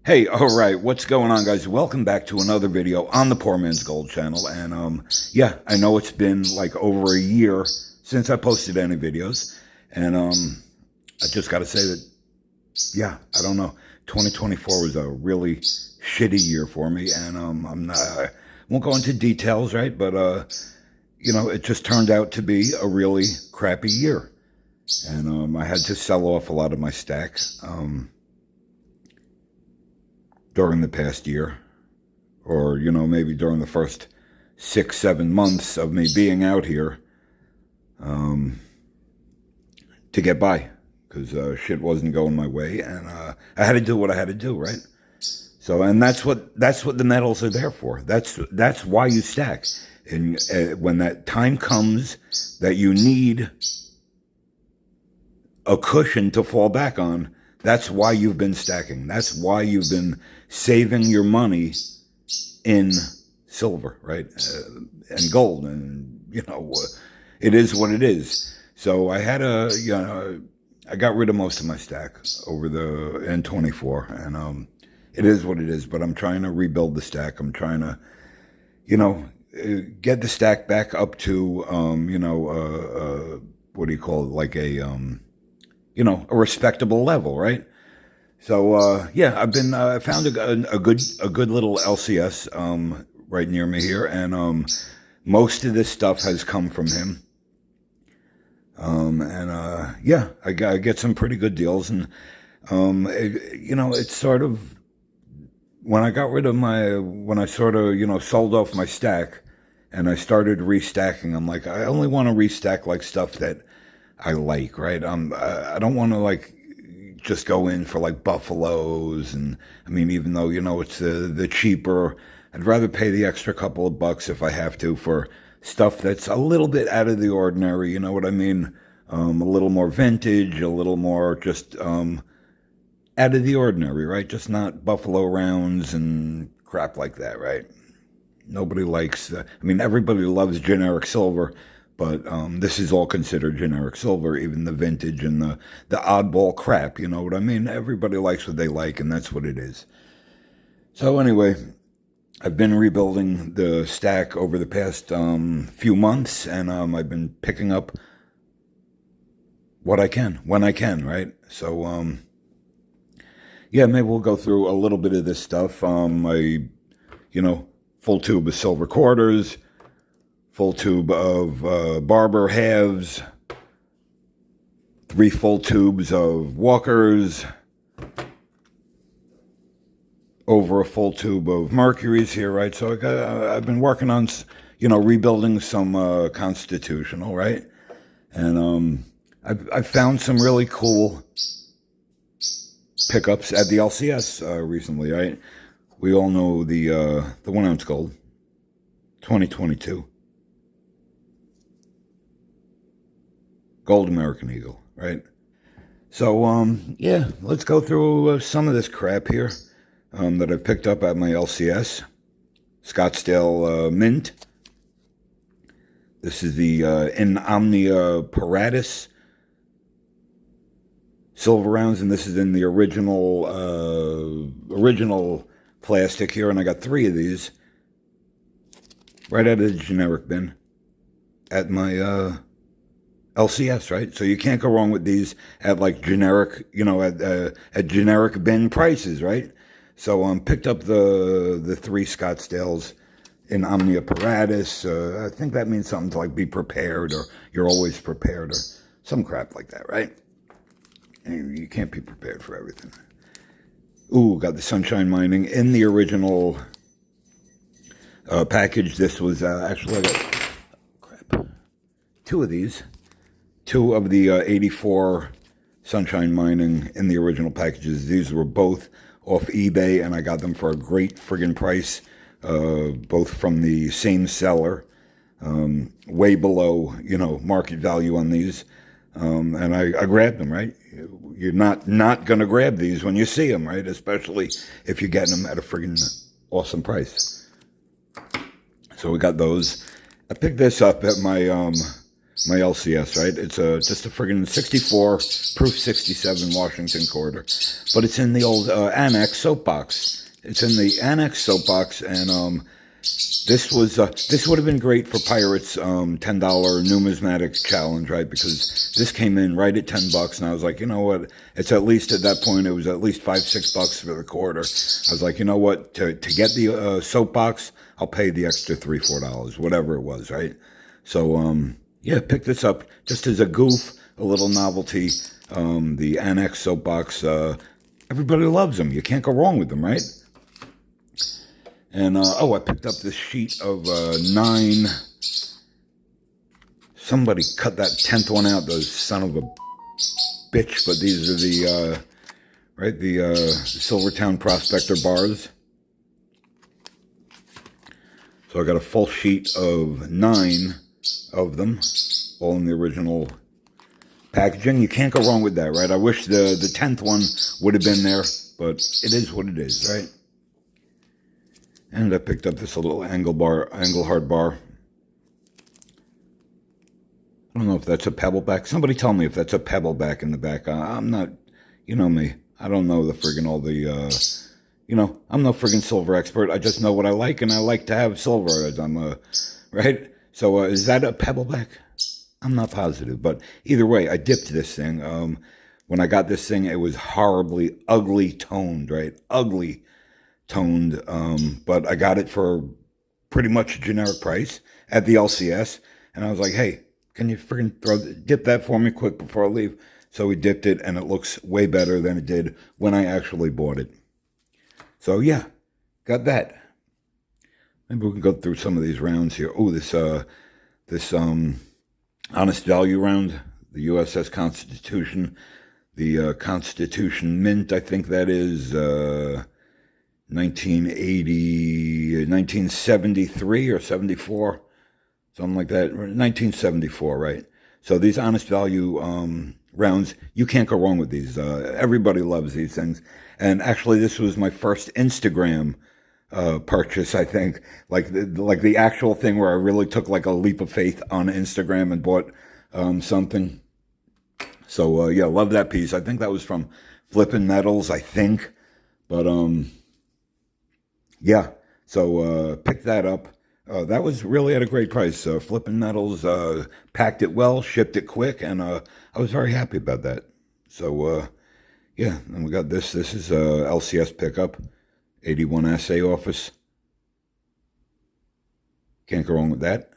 Hey, all right, what's going on, guys? Welcome back to another video on the Poor Man's Gold channel. And yeah, I know it's been like over a year since I posted any videos, and I just got to say that, yeah, I don't know. 2024 was a really shitty year for me, and I won't go into details, right? But you know, it just turned out to be a really crappy year, and I had to sell off a lot of my stack. During the past year, or, you know, maybe during the first 6-7 months of me being out here, to get by, because shit wasn't going my way, and I had to do what I had to do, right? So, and that's what the medals are there for. That's why you stack. And when that time comes that you need a cushion to fall back on, that's why you've been stacking. That's why you've been saving your money in silver, right? And gold. And, you know, it is what it is. So I had I got rid of most of my stack over the N24. And it is what it is. But I'm trying to rebuild the stack. I'm trying to, you know, get the stack back up to, you know, what do you call it? Like a, you know, a respectable level, right? So, yeah, I found a good little LCS, right near me here. And, most of this stuff has come from him. And, yeah, I get some pretty good deals. And, you know, it's sort of, when I got rid of when I sort of, you know, sold off my stack and I started restacking, I'm like, I only want to restack like stuff that I like, right? I don't want to like just go in for like buffaloes, and I mean, even though, you know, it's the cheaper, I'd rather pay the extra couple of bucks if I have to for stuff that's a little bit out of the ordinary, you know what I mean? A little more vintage, a little more just out of the ordinary, right? Just not buffalo rounds and crap like that, right? Nobody likes I mean, everybody loves generic silver, but this is all considered generic silver, even the vintage and the oddball crap, you know what I mean? Everybody likes what they like, and that's what it is. So anyway, I've been rebuilding the stack over the past few months, and I've been picking up what I can, when I can, right? So, yeah, maybe we'll go through a little bit of this stuff. You know, full tube of silver quarters, full tube of barber halves, 3 full tubes of walkers, over a full tube of mercuries here, right? So I've been working on, you know, rebuilding some constitutional, right? And I've found some really cool pickups at the LCS recently, right? We all know the 1 ounce gold, 2022. Gold American Eagle, right? So, yeah, let's go through some of this crap here that I've picked up at my LCS. Scottsdale Mint. This is the In Omnia Paratus silver rounds, and this is in the original plastic here, and I got 3 of these right out of the generic bin at my LCS, right? So you can't go wrong with these at like generic, you know, at generic bin prices, right? So picked up the 3 Scottsdales in Omnia Paratus. I think that means something to like be prepared, or you're always prepared, or some crap like that, right? And you can't be prepared for everything. Ooh, got the Sunshine Mining in the original package. This was actually, I got 2 of these. 2 of the 84 Sunshine Mining in the original packages. These were both off eBay, and I got them for a great friggin' price, both from the same seller, way below, you know, market value on these. And I grabbed them, right? You're not going to grab these when you see them, right? Especially if you're getting them at a friggin' awesome price. So we got those. I picked this up at my my LCS, right? It's just a friggin' 64 proof 67 Washington quarter, but it's in the old annex soapbox. It's in the annex soapbox, and this would have been great for Pirates $10 numismatic challenge, right? Because this came in right at $10, and I was like, you know what? It's at least at that point it was at least $5-6 for the quarter. I was like, you know what? To get the soapbox, I'll pay the extra $3-4, whatever it was, right? So yeah, pick this up just as a goof, a little novelty. The annex soapbox, everybody loves them. You can't go wrong with them, right? And, oh, I picked up this sheet of 9. Somebody cut that 10th one out, the son of a bitch. But these are the, right, the Silvertown Prospector bars. So I got a full sheet of 9 of them, all in the original packaging. You can't go wrong with that, right? I wish the 10th one would have been there, but it is what it is, right? And I picked up this little angle hard bar. I don't know if that's a pebble back. Somebody tell me if that's a pebble back in the back. I'm not, you know me. I don't know the friggin' all the, you know, I'm no friggin' silver expert. I just know what I like, and I like to have silver as I'm, right? So is that a pebble back? I'm not positive, but either way, I dipped this thing. When I got this thing, it was horribly ugly toned, right? Ugly toned, but I got it for pretty much a generic price at the LCS, and I was like, hey, can you freaking dip that for me quick before I leave? So we dipped it, and it looks way better than it did when I actually bought it. So yeah, got that. Maybe we can go through some of these rounds here. Oh, this honest value round, the USS Constitution, the Constitution Mint, I think that is 1973 or 74, something like that. 1974, right? So these honest value rounds, you can't go wrong with these. Everybody loves these things. And actually, this was my first Instagram purchase, I think. Like the actual thing where I really took like a leap of faith on Instagram and bought something. So yeah, love that piece. I think that was from Flippin' Metals, I think. But yeah, so picked that up. That was really at a great price. Flippin' Metals packed it well, shipped it quick, and I was very happy about that. So yeah, and we got this. This is LCS pickup, 81 assay office. Can't go wrong with that,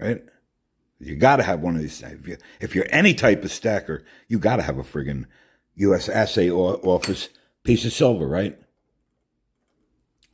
right? You got to have one of these. If you're any type of stacker, you got to have a friggin' U.S. assay office piece of silver, right?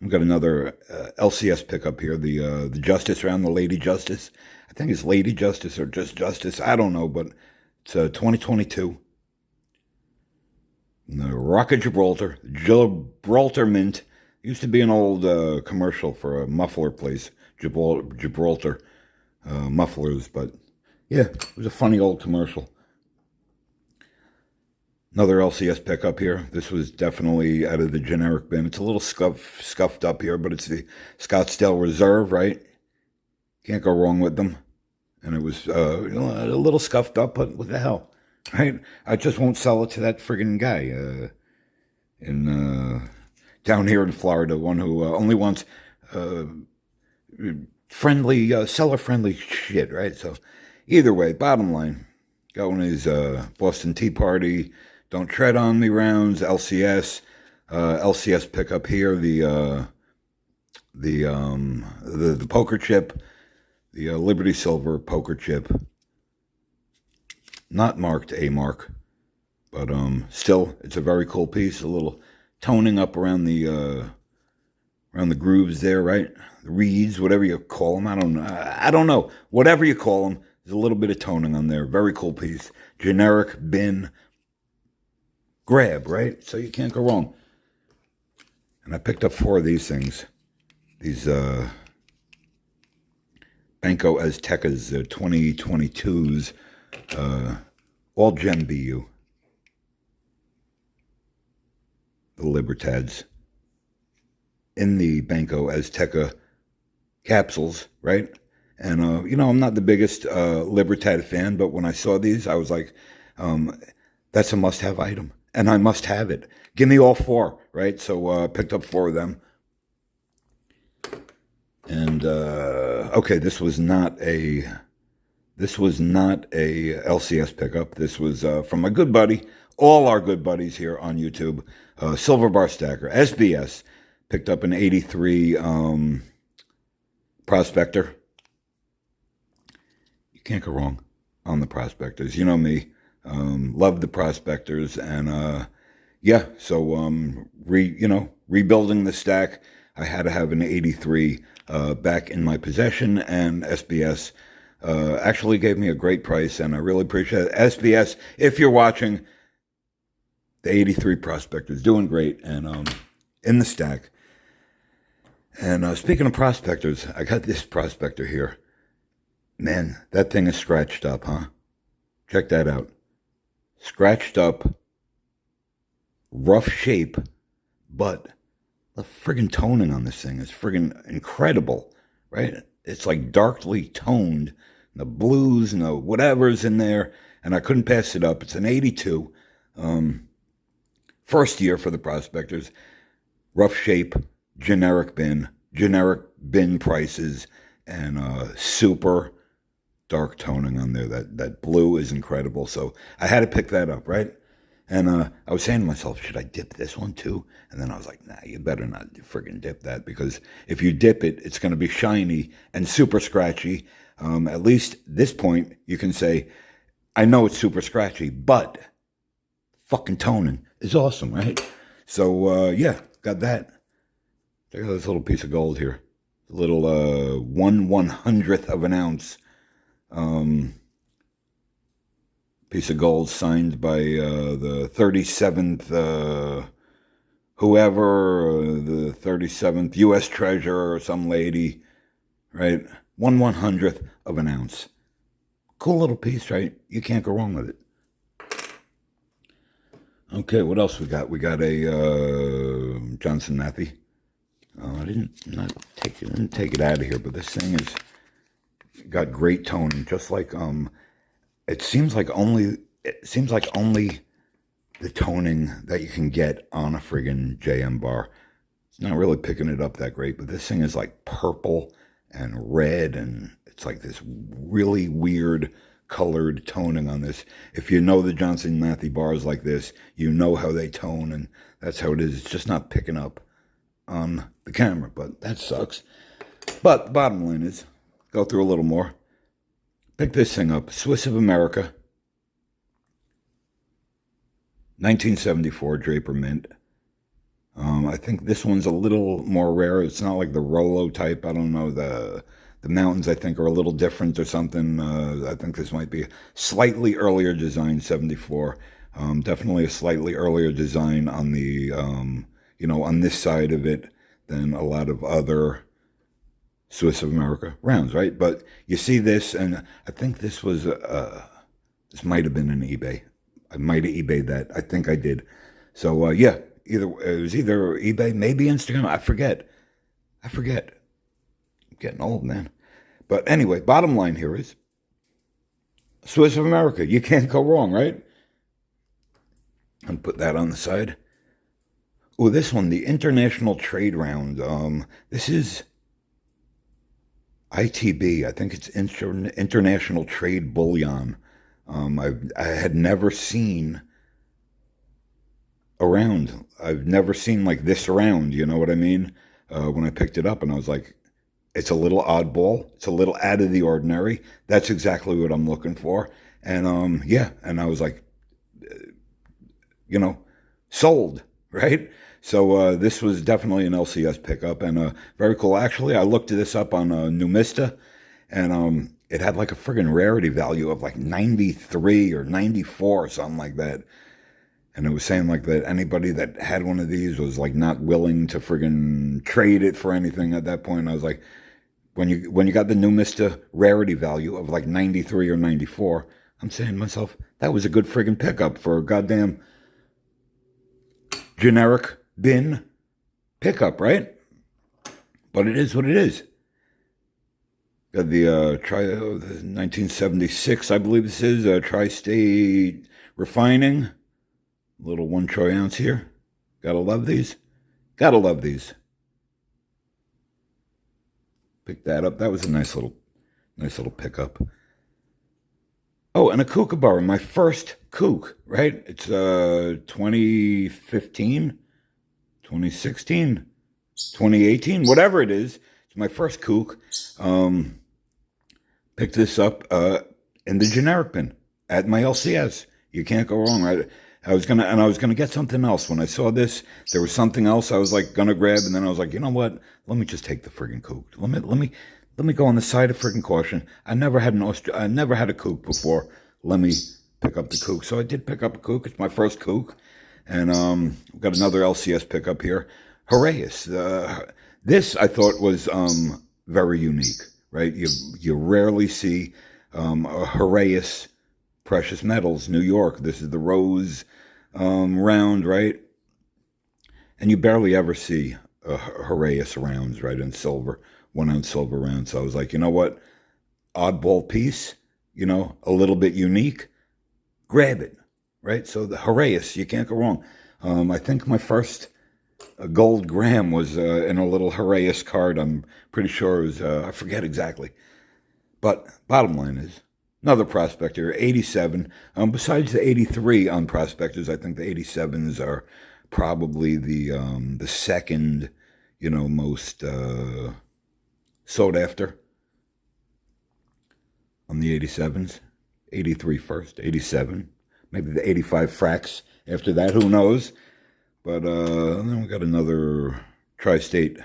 We've got another LCS pickup here, the Justice round, the Lady Justice. I think it's Lady Justice or just Justice. I don't know, but it's 2022. The Rock of Gibraltar, Gibraltar Mint. Used to be an old commercial for a muffler place, Gibraltar mufflers, but yeah, it was a funny old commercial. Another LCS pickup here. This was definitely out of the generic bin. It's a little scuffed up here, but it's the Scottsdale Reserve, right? Can't go wrong with them. And it was you know, a little scuffed up, but what the hell, right? I just won't sell it to that friggin' guy down here in Florida, one who only wants friendly, seller-friendly shit, right? So either way, bottom line, got one of these Boston Tea Party, Don't Tread on Me rounds, LCS, LCS pickup here, the poker chip, the Liberty Silver poker chip, not marked A mark, but still, it's a very cool piece, a little toning up around the grooves there, right? The reeds, whatever you call them, I don't know, whatever you call them, there's a little bit of toning on there, very cool piece, generic bin grab, right? So you can't go wrong. And I picked up 4 of these things. These Banco Aztecas 2022s, all gem BU. The Libertads. In the Banco Azteca capsules, right? And, I'm not the biggest Libertad fan, but when I saw these, I was like, that's a must-have item, and I must have it. Give me all four, right? So I picked up four of them. And, okay, this was not a LCS pickup. This was from my good buddy, all our good buddies here on YouTube, Silver Bar Stacker, SBS, picked up an 83 Prospector. You can't go wrong on the Prospectors. You know me, love the Prospectors, and yeah, so rebuilding the stack, I had to have an 83 back in my possession, and SBS actually gave me a great price, and I really appreciate it. SBS, if you're watching, the 83 Prospector is doing great, and in the stack. And speaking of Prospectors, I got this Prospector here. Man, that thing is scratched up, huh? Check that out. Scratched up, rough shape, but the friggin' toning on this thing is friggin' incredible, right? It's like darkly toned, the blues and the whatever's in there, and I couldn't pass it up. It's an 82. First year for the Prospectors. Rough shape, generic bin prices, and super dark toning on there. That blue is incredible. So I had to pick that up, right? And I was saying to myself, should I dip this one too? And then I was like, nah, you better not friggin' dip that, because if you dip it, it's going to be shiny and super scratchy. At least this point, you can say, I know it's super scratchy, but fucking toning is awesome, right? So, yeah, got that. Check out this little piece of gold here. A little 1/100th of an ounce piece of gold signed by the 37th, whoever, the 37th U.S. Treasurer or some lady, right? 1/100th of an ounce. Cool little piece, right? You can't go wrong with it. Okay, what else we got? We got a Johnson Matthey. I didn't take it out of here, but this thing is got great toning, just like it seems like only the toning that you can get on a friggin' JM bar. It's not really picking it up that great, but this thing is like purple and red, and it's like this really weird colored toning on this. If you know the Johnson Matthey bars like this, you know how they tone, and that's how it is. It's just not picking up on the camera, but that sucks. But the bottom line is, go through a little more. Pick this thing up. Swiss of America. 1974 Draper Mint. I think this one's a little more rare. It's not like the Rolo type. I don't know. The mountains, I think, are a little different or something. I think this might be a slightly earlier design, 74. Definitely a slightly earlier design on the, on this side of it than a lot of other Swiss of America rounds, right? But you see this, and I think this was, this might have been an eBay. I might have eBayed that. I think I did. So, yeah, it was either eBay, maybe Instagram. I forget. I'm getting old, man. But anyway, bottom line here is Swiss of America. You can't go wrong, right? And put that on the side. Oh, this one, the International Trade Round. This is ITB. I think it's International Trade Bullion. I had never seen a round. I've never seen like this around, you know what I mean? When I picked it up, and I was like, it's a little oddball. It's a little out of the ordinary. That's exactly what I'm looking for. And yeah, and I was like, sold, right? So this was definitely an LCS pickup, and very cool. Actually, I looked this up on Numista, and it had like a friggin' rarity value of like 93 or 94 or something like that. And it was saying like that anybody that had one of these was like not willing to friggin' trade it for anything at that point. I was like, when you got the Numista rarity value of like 93 or 94, I'm saying to myself, that was a good friggin' pickup for a goddamn generic bin pickup, right? But it is what it is. Got the the 1976, I believe this is, Tri-State Refining. Little 1 troy ounce here. Gotta love these. Gotta love these. Pick that up. That was a nice little pickup. Oh, and a kookaburra, my first kook, right? It's 2015, 2016, 2018, whatever it is. It's my first kook. Picked this up in the generic bin at my LCS. You can't go wrong. I was gonna get something else. When I saw this, there was something else I was like gonna grab, and then I was like, you know what? Let me just take the friggin' kook. Let me go on the side of friggin' caution. I never had a kook before. Let me pick up the kook. So I did pick up a kook. It's my first kook, and we've got another LCS pickup here. Horarius. This I thought was very unique. Right? You rarely see a Horarius precious metals, New York. This is the rose round, right? And you barely ever see Horarius rounds, right, in silver, 1 ounce silver round. So I was like, you know what? Oddball piece, a little bit unique. Grab it, right? So the Horarius, you can't go wrong. I think my first gold gram was in a little Horarius card. I'm pretty sure it was, I forget exactly. But bottom line is, another Prospector, 87. Besides the 83 on Prospectors, I think the 87s are probably the second, most sought after on the 87s. 83 first, 87, maybe the 85 fracks after that, who knows? But then we got another Tri-State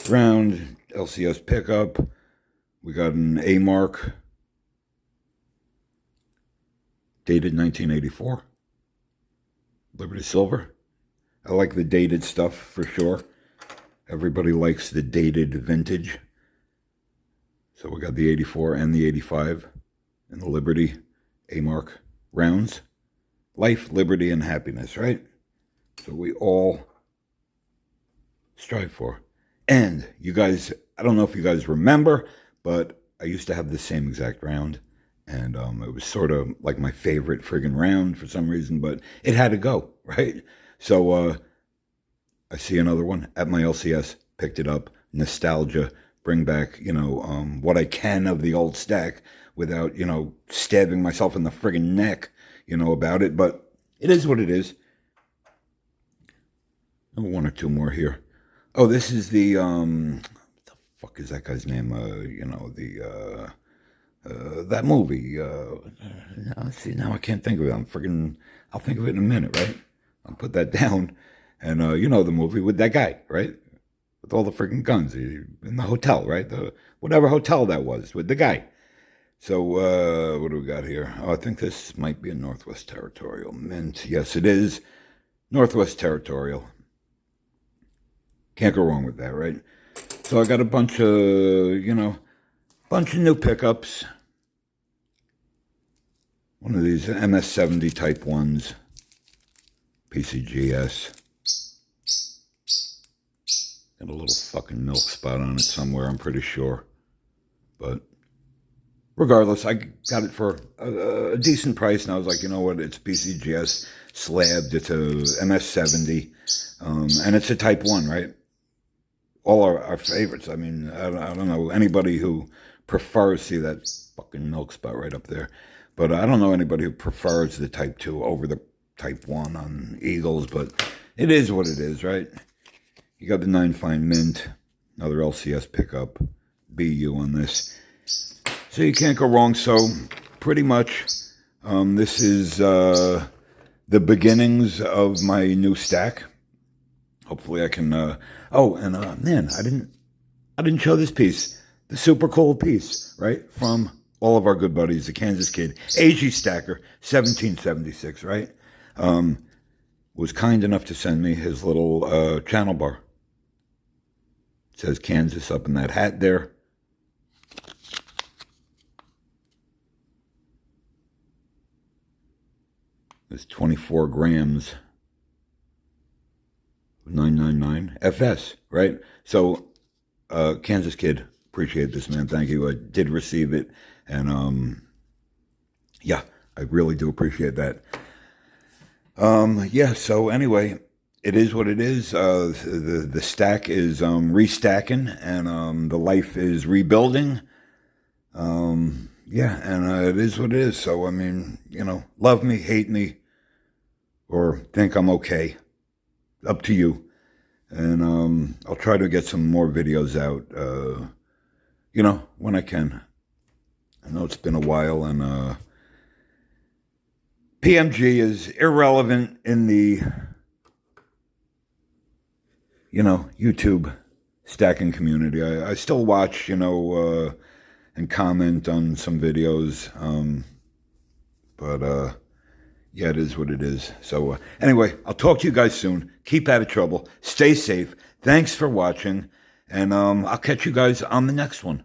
round, LCS pickup. We got an A mark, dated 1984, Liberty Silver. I like the dated stuff for sure. Everybody likes the dated vintage. So we got the 84 and the 85 and the Liberty A mark rounds. Life, liberty, and happiness, right? So we all strive for. And you guys, I don't know if you guys remember, but I used to have the same exact round, and it was sort of like my favorite friggin' round for some reason, but it had to go, right? So I see another one at my LCS, picked it up, nostalgia, bring back, what I can of the old stack without, stabbing myself in the friggin' neck, about it, but it is what it is. 1 or 2 more here. Oh, this is the, fuck is that guy's name? That movie. Now I can't think of it. I'll think of it in a minute, right? I'll put that down. And the movie with that guy, right? With all the freaking guns in the hotel, right? Whatever hotel that was, with the guy. So what do we got here? Oh, I think this might be a Northwest Territorial mint. Yes, it is. Northwest Territorial. Can't go wrong with that, right? So I got a bunch of, bunch of new pickups. One of these MS-70 type ones. PCGS. Got a little fucking milk spot on it somewhere, I'm pretty sure. But regardless, I got it for a decent price, and I was like, you know what, it's PCGS slabbed, it's a MS-70, and it's a Type 1, right? All our favorites. I mean, I don't know anybody who prefers, see that fucking milk spot right up there, but I don't know anybody who prefers the Type 2 over the Type 1 on Eagles, but it is what it is, right? You got the 9 Fine Mint, another LCS pickup, BU on this. So you can't go wrong. So pretty much this is the beginnings of my new stack. Hopefully I can, man, I didn't show this piece, the super cool piece, right? From all of our good buddies, the Kansas Kid, AG Stacker, 1776, right? Was kind enough to send me his little channel bar. It says Kansas up in that hat there. There's 24 grams. 999 FS, right? So Kansas Kid, appreciate this, man. Thank you. I did receive it, and yeah, I really do appreciate that. Yeah. So anyway, it is what it is. The stack is restacking, and the life is rebuilding. Yeah, and it is what it is. So I mean, love me, hate me, or think I'm okay. Up to you. And I'll try to get some more videos out, when I can. I know it's been a while, and PMG is irrelevant in the, YouTube stacking community. I still watch, and comment on some videos, but yeah, it is what it is. So anyway, I'll talk to you guys soon. Keep out of trouble. Stay safe. Thanks for watching. And I'll catch you guys on the next one.